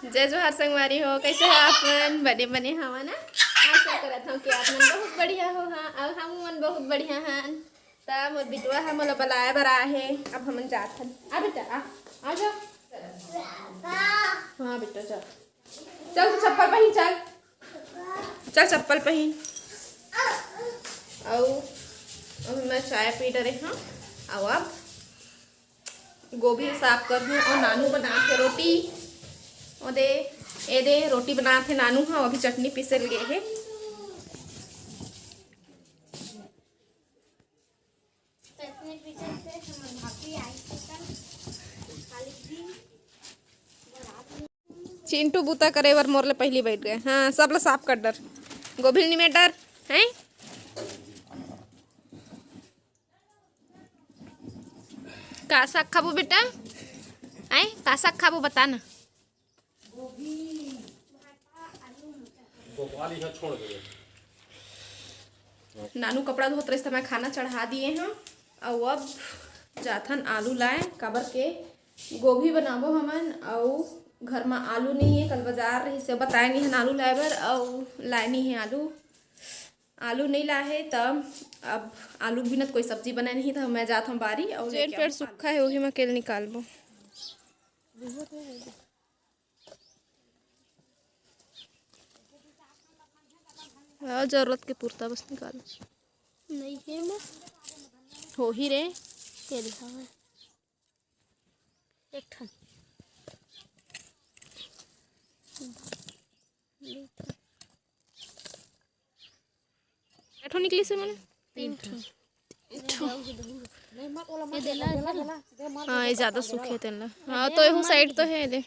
जय जोहार संगवारी हो, कैसे हो आप मन? बने बने हवा ना। आशा करत हूँ कि आप मन बहुत बढ़िया हो। हाँ, और हम मन बहुत बढ़िया हैं। तब मोर बिटवा हम लोग बुलाए बर आए हैं। अब हम जात हन। आ बेटा आ जाओ। हाँ बेटा चल चल, चप्पल पहन चल। चल चप्पल पहन। और मैं चाय पी डरे हाँ। और अब गोभी साफ कर दूँ और नानू बना के रोटी और दे ए दे रोटी बना थे नानू हाँ। अभी चटनी पीसल गए है। चिंटू बूता करे बर मोर ले पहली बैठ गए। हाँ सब ला साफ कर डर। गोभी नहीं में डर हैं। का साग खाबो बेटा? आई का साग खाबो बता ना। नानू कपड़ा धोत रहे मैं खाना चढ़ा दिए हैं। और अब जाथन आलू लाए काबर के गोभी बनाबो हमन। और घर में आलू नहीं है, कल बाजार रही से बताए नहीं है आलू लाए बर। और लाए नहीं है आलू नहीं लाए है। तब अब आलू बिना कोई सब्जी बनाए नहीं था। मैं जाता हूँ बारी और जेन पेड़ सूखा है वही मैं केल निकालबो। जरूरत के पुरता बस निकाल नहीं है मैं हो ही रे के दिखावे एक ठन बैठो निकली से मैंने तीन ठन हाँ ये ज्यादा सूखे तेन हाँ तो यहू साइड तो है दे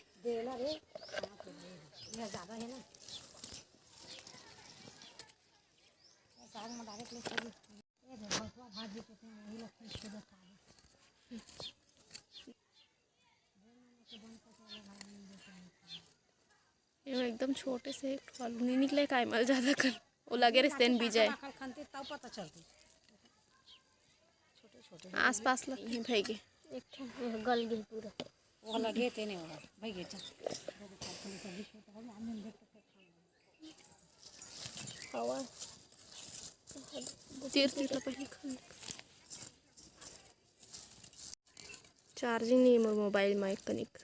एकदम छोटे से एक आलू नहीं निकले का मल ज्यादा कर वो लगे रिश्ते भी जाए आस पास लगे भाई के एक ठन गल गए पूरा वो लगे थे नहीं होगा भाई के हवा तीर तीर पहले खाने चार्जिंग नहीं है मोबाइल में कनिक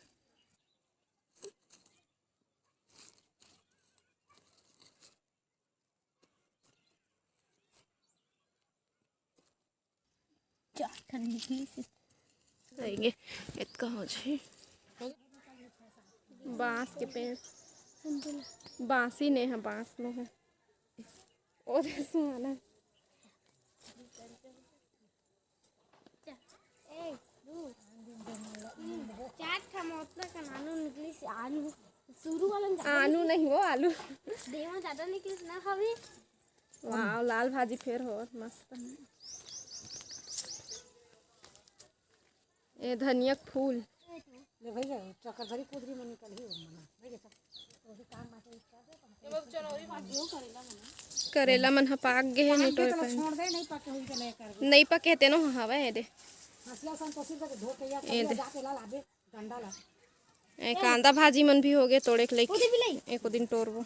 आएंगे इतना हो जाए। बांस के पेड़ बांस ही नहीं है बांस में है और सुहाना चार टमाटर का नानू निकली से आलू शुरू वाला आलू नहीं वो आलू देवा ज्यादा निकली ना हवे वाह लाल भाजी फिर हो मस्त ये धनिया फूल ले भैया चक्कर भरी कुदरी में निकल ही मना भैया तो काम करेला मन पाक गे है नहीं तो छोड़ दे नहीं पाके हुई के नहीं कर नहीं पके न हवा है दे हसला सन तो सिर्फ धो के या जाके ला लाबे डंडा ला ए कांदा भाजी मन भी हो गए तोड़े के लेके एको दिन तोड़बो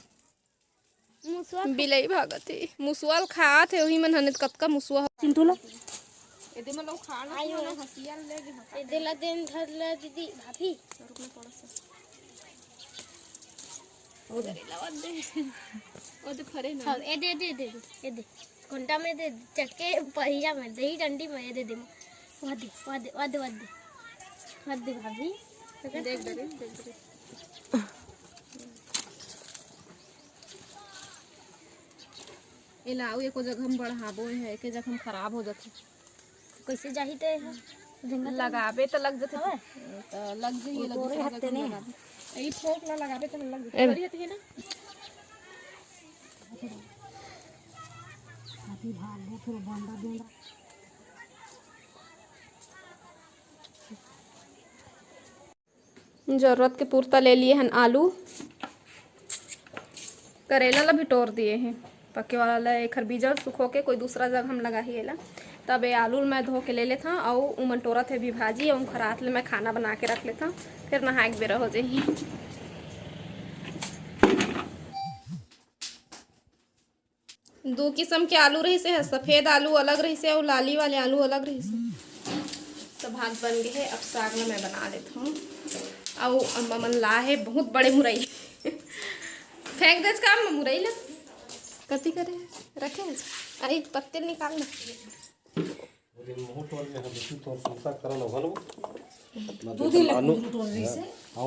मुसवा बिलाई भागत है मुसवाल खात है वही मन हने कतका मुसवा चिंटूला एदे मन लोग खाना आयो ना हसिया ले गे ए देला दिन धर ले दीदी भाभी रुकने पड़ा से ओ दे ओ तो खरे ना हां ए दे घंटा में दे चक्के पहिया में दही डंडी में दे दे वादे भाभी देख दे ए लाऊ एको जगह हम बढ़ाबो है के जगह हम खराब हो जाथे कैसे जाही ते लगाबे तो लग जाथे तो लग जाइए तोरे हत्ते नहीं यही ठोक ला लगाबे तो लग जाथे बड़ी है ना हाथी भाग ले फिर डंडा दूंगा जरूरत के पूर्ता ले लिए हैं आलू करेला ला भी तोड़ दिए हैं पके वाला ला एक बीजा सुखो के कोई दूसरा जगह हम लगा ही एला तब ये आलू मैं धो के ले लेता और उमन टोरा थे भी भाजी और खरात ले मैं खाना बना के रख लेता फिर नहा के बेरा हो जाइए दो किस्म के आलू रही से, सफ़ेद आलू अलग रही से और लाली वाले आलू अलग रही से। तो भात बन गए है, अब साग में मैं बना लेता हूँ। और अम्मा मन ला है बहुत बड़े मुरई फेंक दे काम में मुरई ला कति करे रखे हैं। अरे पत्ते निकालना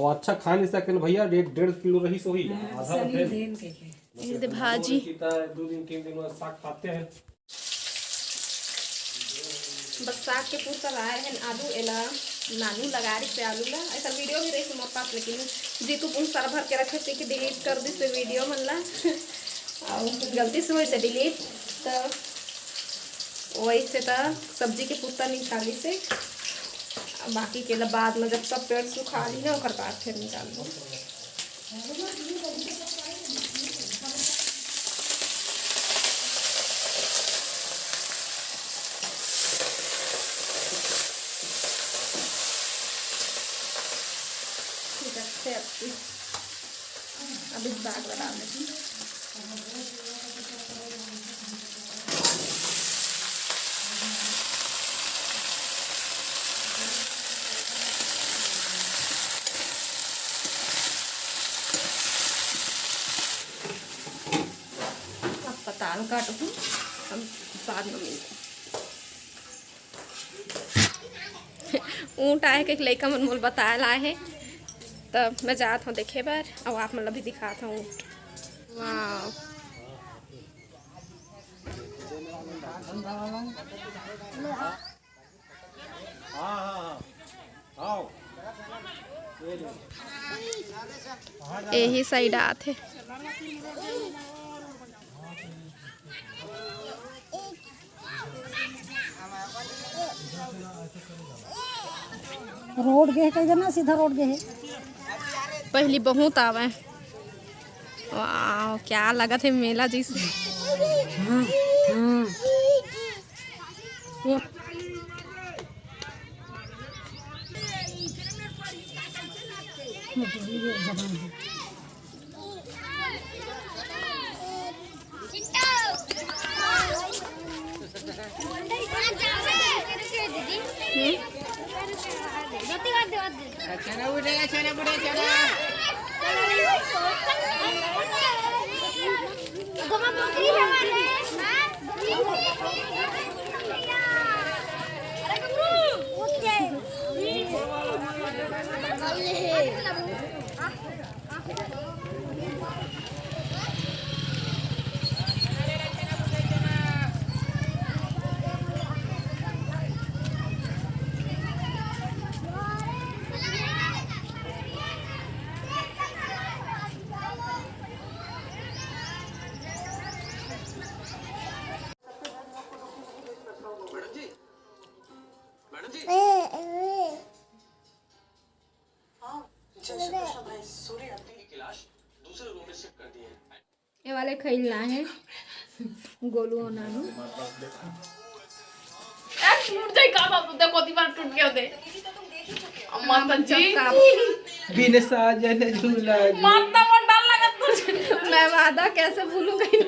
अच्छा खा नहीं सके भैया, 1.5 किलो रही सो ही भाजी 2 दिन 3 दिन में साग खाते हैं। बस साग के पूरा लाए हैं आलू एला नानू लगा रही से आलू ला ऐसा वीडियो भी रही से मोर पास, लेकिन जीतू पुन सारा भर के रखे थे कि डिलीट कर दी से वीडियो मन ला और गलती से वैसे डिलीट तो वैसे तो सब्जी के पुत्ता निकाली से बाकी के बाद में जब सब पेड़ सुखा ली ना और बाद फिर निकाल दो। अब इस साग में डाल देती हूँ। अब पताल काट दूँ, हम बाद में मिलते ऊँट आए के लड़का मन मोल बताया लाए है, तब मैं जात हूँ देखे बार और आप मतलब भी दिखाता हूँ ऊँट। वाह यही साइड आते रोड गए कहीं ना सीधा रोड गए है। पहली बहुत आवे। वाह क्या लगा थे मेला जैसे। ये वाले खैलना है गोलू और नानू। टूट जाए का बाबू देखो दीवार टूट गया दे माता जी बिन साजन झूला माता मन डाल लगा तुझे मैं वादा कैसे भूलूंगी।